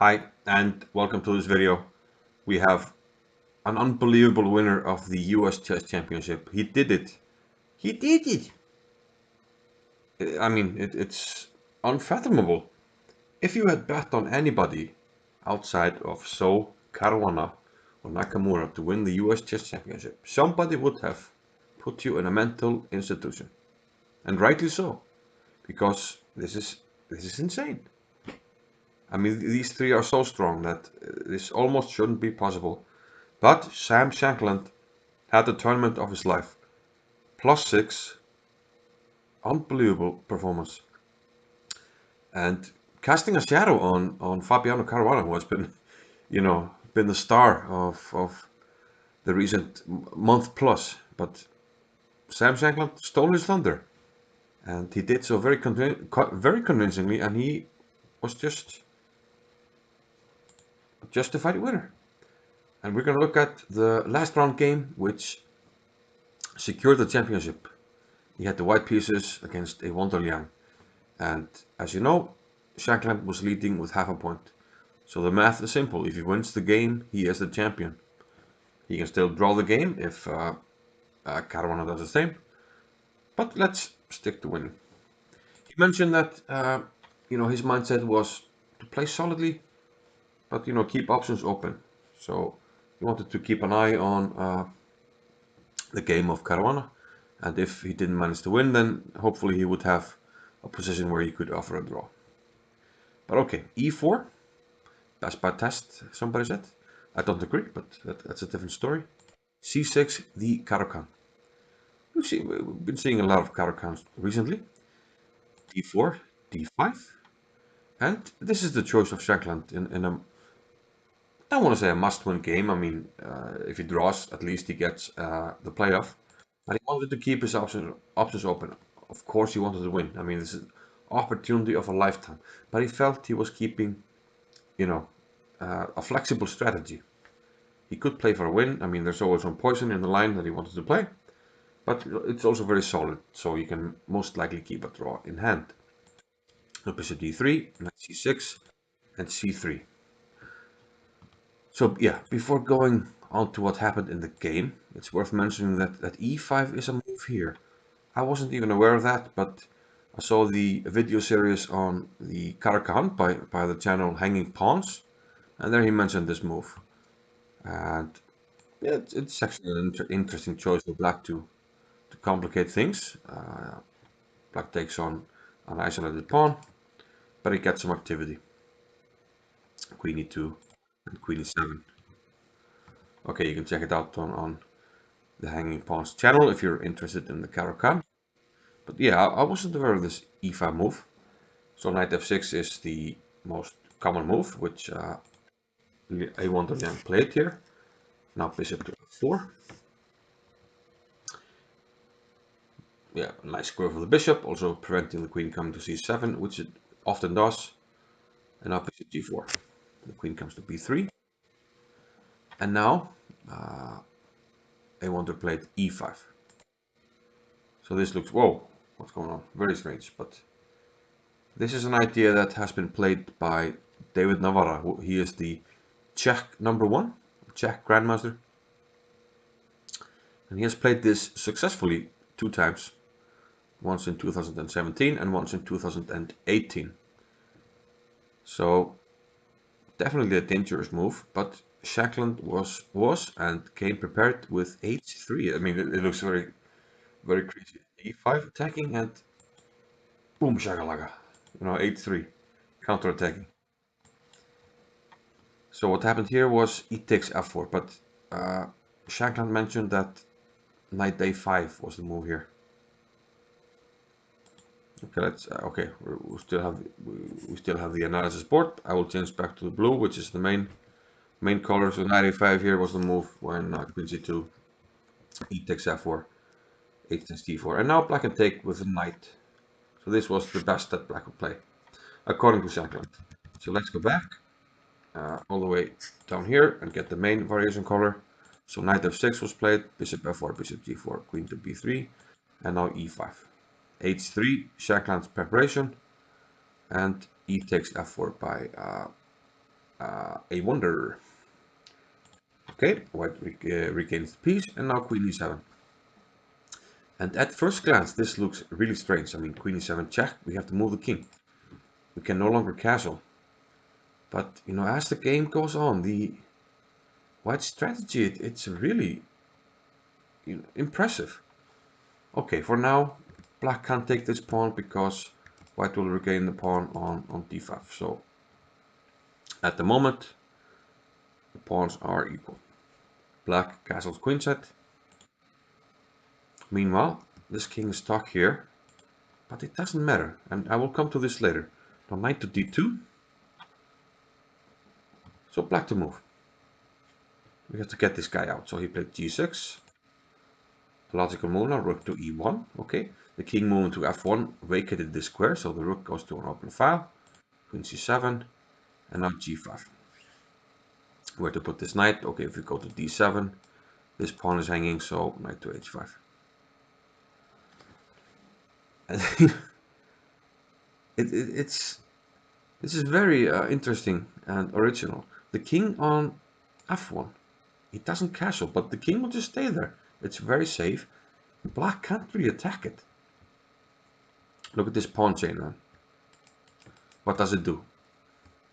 Hi, and welcome to this video. We have an unbelievable winner of the US Chess Championship. He did it. He did it. It's unfathomable. If you had bet on anybody outside of So, Caruana, or Nakamura to win the US Chess Championship, somebody would have put you in a mental institution. And rightly so, because this is insane. These three are so strong that this almost shouldn't be possible. But Sam Shankland had the tournament of his life. +6, unbelievable performance. And casting a shadow on Fabiano Caruana, who has been the star of the recent month plus. But Sam Shankland stole his thunder. And he did so very convincingly, and he was just a justified winner. And we're going to look at the last round game, which secured the championship. He had the white pieces against a Wonder Liang. And as you know, Shankland was leading with half a point. So the math is simple. If he wins the game, he is the champion. He can still draw the game if Caruana does the same. But let's stick to winning. He mentioned that his mindset was to play solidly, but keep options open. So he wanted to keep an eye on the game of Caruana, and if he didn't manage to win, then hopefully he would have a position where he could offer a draw. But okay, e4. Best by test, somebody said. I don't agree, but that's a different story. C6, the Caro-Kann. We've been seeing a lot of Caro-Kanns recently. D4, D5. And this is the choice of Shankland in a, I don't want to say a must-win game. If he draws, at least he gets the playoff. But he wanted to keep his options open. Of course, he wanted to win. This is opportunity of a lifetime. But he felt he was keeping, you know, a flexible strategy. He could play for a win. There's always some poison in the line that he wanted to play, but it's also very solid, so you can most likely keep a draw in hand. So bishop d3, knight c6, and c3. So yeah, before going on to what happened in the game, it's worth mentioning that e5 is a move here. I wasn't even aware of that, but I saw the video series on the Caro-Kann by the channel Hanging Pawns, and there he mentioned this move. And yeah, it's actually an interesting choice for black to complicate things. Black takes on an isolated pawn, but it gets some activity. Queen e2 and queen e7. Okay, you can check it out on the Hanging Pawns channel if you're interested in the Caro-Kann. But yeah, I wasn't aware of this e5 move. So knight f6 is the most common move, which A1 Liang played here. Now bishop to f4. Yeah, nice square for the bishop, also preventing the queen coming to c7, which it often does. And now bishop g4. The queen comes to b3. And now I want to play e5. So this looks, whoa, what's going on? Very strange, but this is an idea that has been played by David Navarra. He is the Czech #1, Czech Grandmaster. And he has played this successfully 2 times, once in 2017 and once in 2018. So definitely a dangerous move, but Shankland was and came prepared with h3. It looks very crazy. e5 attacking and boom shakalaka. h3 counter-attacking. So what happened here was e takes f4, but Shankland mentioned that knight a5 was the move here. Okay, we still have the analysis board. I will change back to the blue, which is the main color. So knight a5 here was the move when queen c2, e takes f4, h takes d4, and now black can take with the knight. So this was the best that black could play, according to Shankland. So let's go back all the way down here and get the main variation color. So knight f6 was played, bishop f4, bishop g4, queen to b3, and now e5. h3, Shankland's preparation, and e takes f4 by a wonder. Okay, white regains the piece, and now queen e7. And at first glance, this looks really strange. I mean, queen e7 check, we have to move the king. We can no longer castle. But, you know, as the game goes on, the white strategy, it's really, you know, impressive. Okay, for now, black can't take this pawn because white will regain the pawn on d5. So, at the moment, the pawns are equal. Black castles queenside. Meanwhile, this king is stuck here, but it doesn't matter, and I will come to this later. Now knight to d2, so black to move. We have to get this guy out, so he played g6. Logical move now, rook to e1, okay. The king moving to f1 vacated this square, so the rook goes to an open file. Queen c7, and now g5. Where to put this knight? Okay, if we go to d7, this pawn is hanging, so knight to h5. It's this is very interesting and original. The king on f1, it doesn't castle, but the king will just stay there. It's very safe. Black can't really attack it. Look at this pawn chain man. What does it do?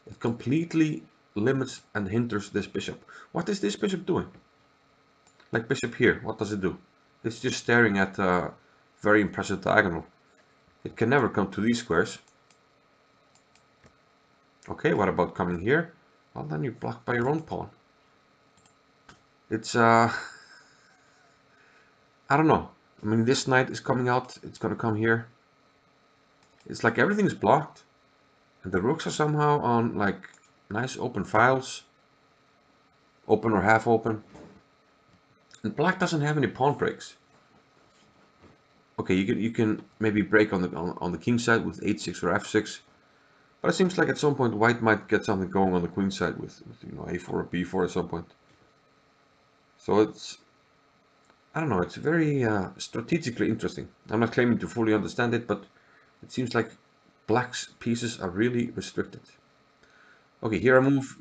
It completely limits and hinders this bishop. What is this bishop doing? Like bishop here, what does it do? It's just staring at a very impressive diagonal. It can never come to these squares. Okay, what about coming here? Well, then you're blocked by your own pawn. It's, I don't know. I mean, this knight is coming out. It's gonna come here. It's like everything's blocked. And the rooks are somehow on, like, nice open files. Open or half open. And black doesn't have any pawn breaks. Okay, you can maybe break on the king side with h6 or f6. But it seems like at some point white might get something going on the queen side with you know a4 or b4 at some point. So it's, I don't know, it's very strategically interesting. I'm not claiming to fully understand it, but it seems like black's pieces are really restricted. Okay, here I move.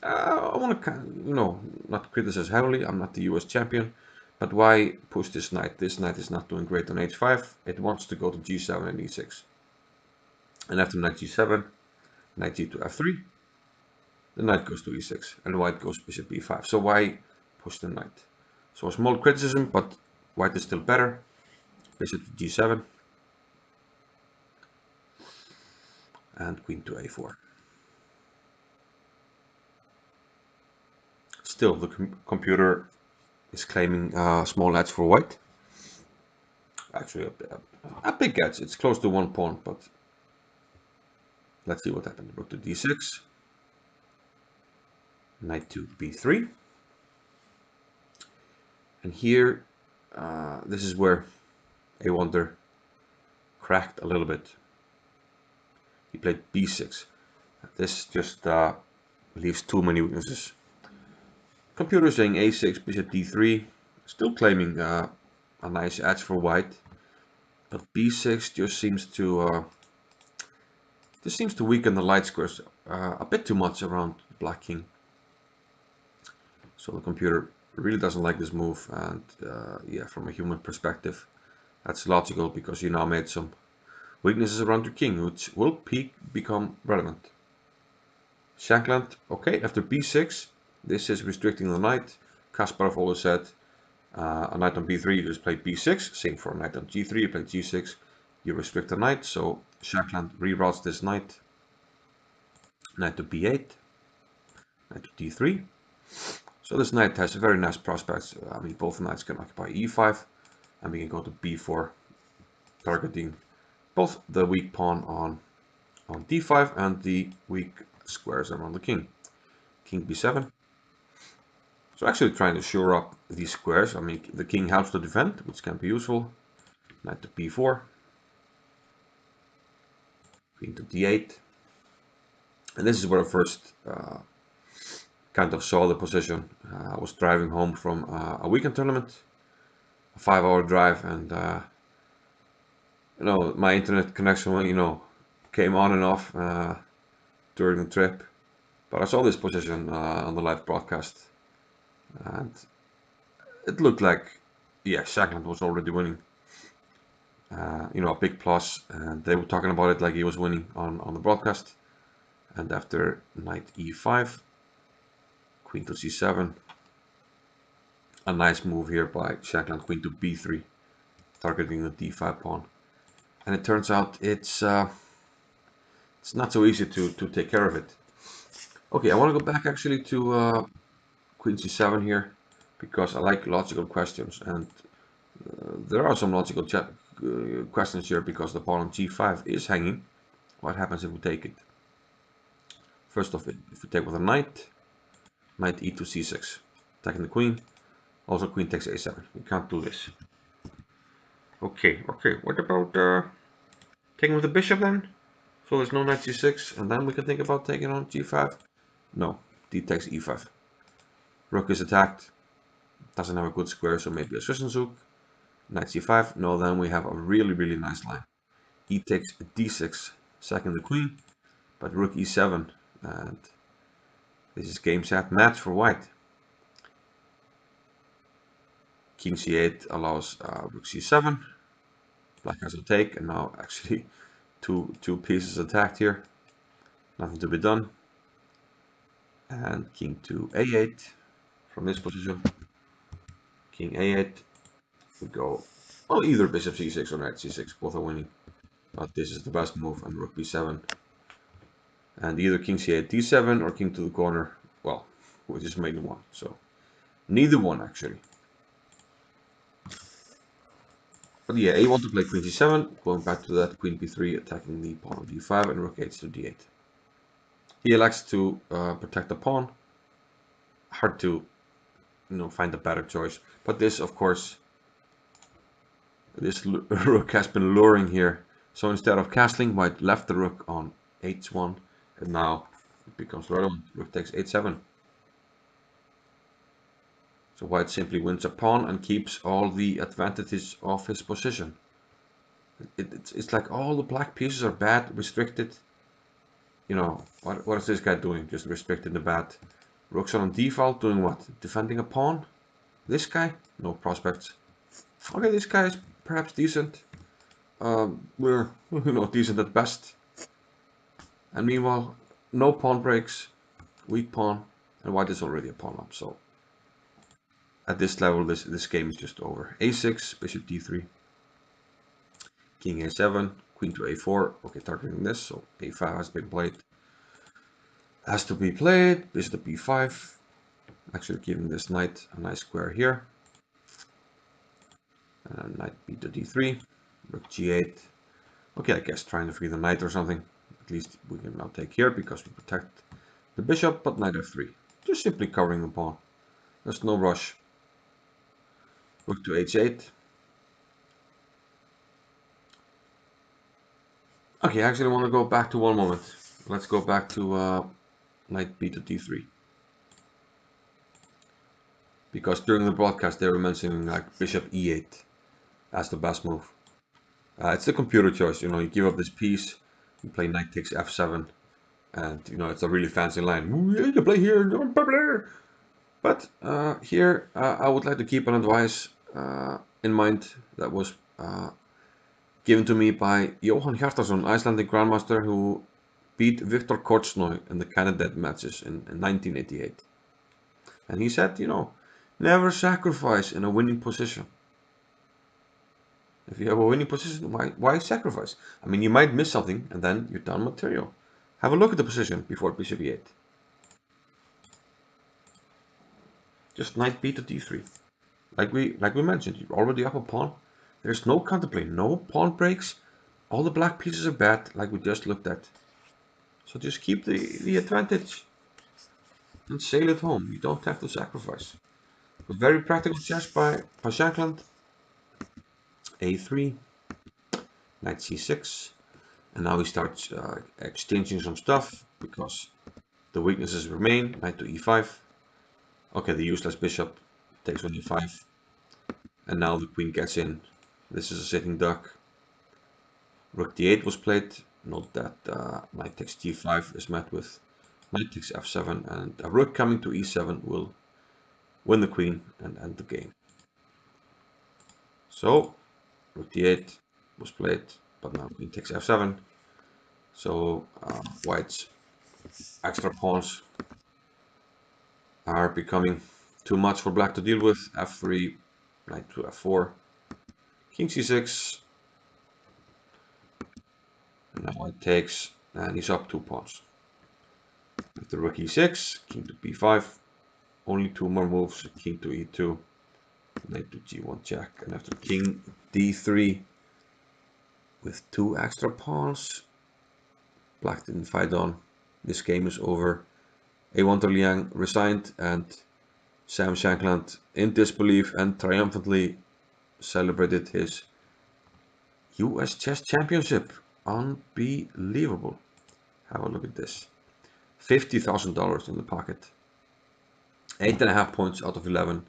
I want to, you know, not criticize heavily. I'm not the US champion, but why push this knight? This knight is not doing great on h5. It wants to go to g7 and e6. And after knight g7, knight g to f3, the knight goes to e6, and white goes bishop e5. So why push the knight? So a small criticism, but white is still better. Bishop to g7, and queen to a4. Still, the computer is claiming a small edge for white. Actually, a big edge. It's close to one pawn, but let's see what happened. Rook to d6, knight to b3, and here, this is where a wonder cracked a little bit. He played b6. This just leaves too many weaknesses. Computer saying a6, bishop d3, still claiming a nice edge for white, but b6 just seems to weaken the light squares a bit too much around the black king. So the computer really doesn't like this move, and yeah, from a human perspective, that's logical because you now made some weaknesses around your king, which will become relevant. Shankland, okay, after b6, this is restricting the knight. Kasparov always said a knight on b3, you just play b6. Same for a knight on g3, you play g6. You restrict the knight, so Shankland reroutes this knight. Knight to b8, knight to d3. So this knight has very nice prospects. I mean, both knights can occupy e5, and we can go to b4, targeting both the weak pawn on d5 and the weak squares around the king. King b7. So actually trying to shore up these squares. I mean, the king helps to defend, which can be useful. Knight to b4. Queen to d8. And this is where I first kind of saw the position. I was driving home from a weekend tournament, a 5-hour drive, and you know, my internet connection, you know, came on and off during the trip. But I saw this position on the live broadcast, and it looked like, yeah, Shankland was already winning. A big plus, and they were talking about it like he was winning on the broadcast. And after knight e5, queen to c7, a nice move here by Shankland, queen to b3, targeting the d5 pawn. And it turns out it's not so easy to take care of it. Okay, I want to go back actually to queen c7 here, because I like logical questions, and there are some logical questions here, because the pawn on g5 is hanging. What happens if we take it? First off, if we take with a knight e to c6, attacking the queen. Also queen takes a7. We can't do this. Okay, what about taking with the bishop then? So there's no knight c6, and then we can think about taking on g5. No, d takes e5. Rook is attacked, doesn't have a good square, so maybe a Zwischenzug. Knight c5, no, then we have a really nice line. E takes d6, sacking the queen, but rook e7, and this is game set match for white. King c8 allows rook c7, black has a take, and now actually two pieces attacked here, nothing to be done. And king to a8 from this position. King a8, we go, well, either bishop c6 or knight c6, both are winning, but this is the best move, and rook b7. And either king c8 d7 or king to the corner, well, we just made one, so neither one actually. But yeah, a want to play queen c7, going back to that, queen b3, attacking the pawn on d5, and rook 8 to d8. He elects to protect the pawn. Hard to find a better choice, but this, of course, this rook has been luring here. So instead of castling, white left the rook on h1, and now it becomes relevant. Rook takes h7. So white simply wins a pawn and keeps all the advantages of his position. It's like all the black pieces are bad, restricted. What is this guy doing? Just restricting the bad. Rook's on default, doing what? Defending a pawn? This guy? No prospects. Okay, this guy is perhaps decent. We're decent at best. And meanwhile, no pawn breaks, weak pawn, and white is already a pawn up. So at this level, this game is just over. a6, bishop d3, king a7, queen to a4. Okay, targeting this, so a5 has been played. Has to be played. Bishop b5. Actually, giving this knight a nice square here. Knight b to d3, rook g8. Okay, I guess trying to free the knight or something. At least we can now take here because we protect the bishop, but knight f3. Just simply covering the pawn. There's no rush. Rook to h8. Okay, I actually want to go back to one moment. Let's go back to knight b to d3. Because during the broadcast they were mentioning like bishop e8 as the best move. It's the computer choice, you give up this piece, you play knight takes f7, and it's a really fancy line. You can play here, but here I would like to keep an advice in mind that was given to me by Johan Hjartarson, Icelandic grandmaster who beat Viktor Korchnoi in the candidate matches in 1988. And he said, never sacrifice in a winning position. If you have a winning position, why sacrifice? I mean, you might miss something, and then you're down material. Have a look at the position before bishop e8. Just knight b to d3. Like we mentioned, you're already up a pawn. There's no counterplay, no pawn breaks. All the black pieces are bad, like we just looked at. So just keep the advantage and sail it home. You don't have to sacrifice. A very practical chess by Shankland. a3, knight c6, and now he starts exchanging some stuff because the weaknesses remain. Knight to e5. Okay, the useless bishop takes on e5, and now the queen gets in. This is a sitting duck. Rook d8 was played. Note that knight takes g5 is met with knight takes f7, and a rook coming to e7 will win the queen and end the game. So rook d8 was played, but now queen takes f7. So white's extra pawns are becoming too much for black to deal with. f3, knight to f4, king c6, and now white takes, and he's up 2 pawns. With the rook e6, king to b5, only 2 more moves, king to e2, knight to g1 check, and after king d3 with 2 extra pawns, black didn't fight on. This game is over. Liang resigned, and Sam Shankland, in disbelief and triumphantly, celebrated his US Chess Championship. Unbelievable. Have a look at this. $50,000 in the pocket. 8.5 points out of 11.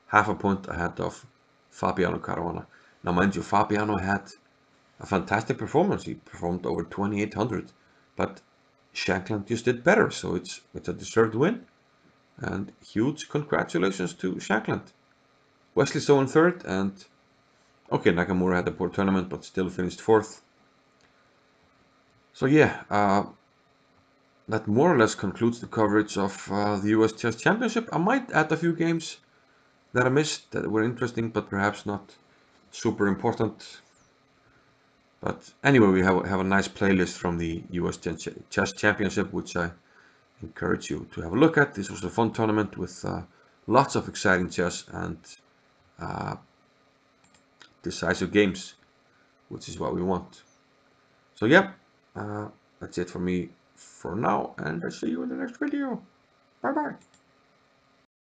Half a point ahead of Fabiano Caruana. Now, mind you, Fabiano had a fantastic performance. He performed over 2,800, but Shankland just did better, so it's a deserved win. And huge congratulations to Shankland. Wesley So in third, and okay, Nakamura had a poor tournament, but still finished fourth. So yeah, that more or less concludes the coverage of the US Chess Championship. I might add a few games that I missed that were interesting, but perhaps not super important. But anyway, we have a nice playlist from the US Chess Championship, which I encourage you to have a look at. This was a fun tournament with lots of exciting chess and uh, decisive games, which is what we want. So yeah, that's it for me for now, and I'll see you in the next video. Bye bye.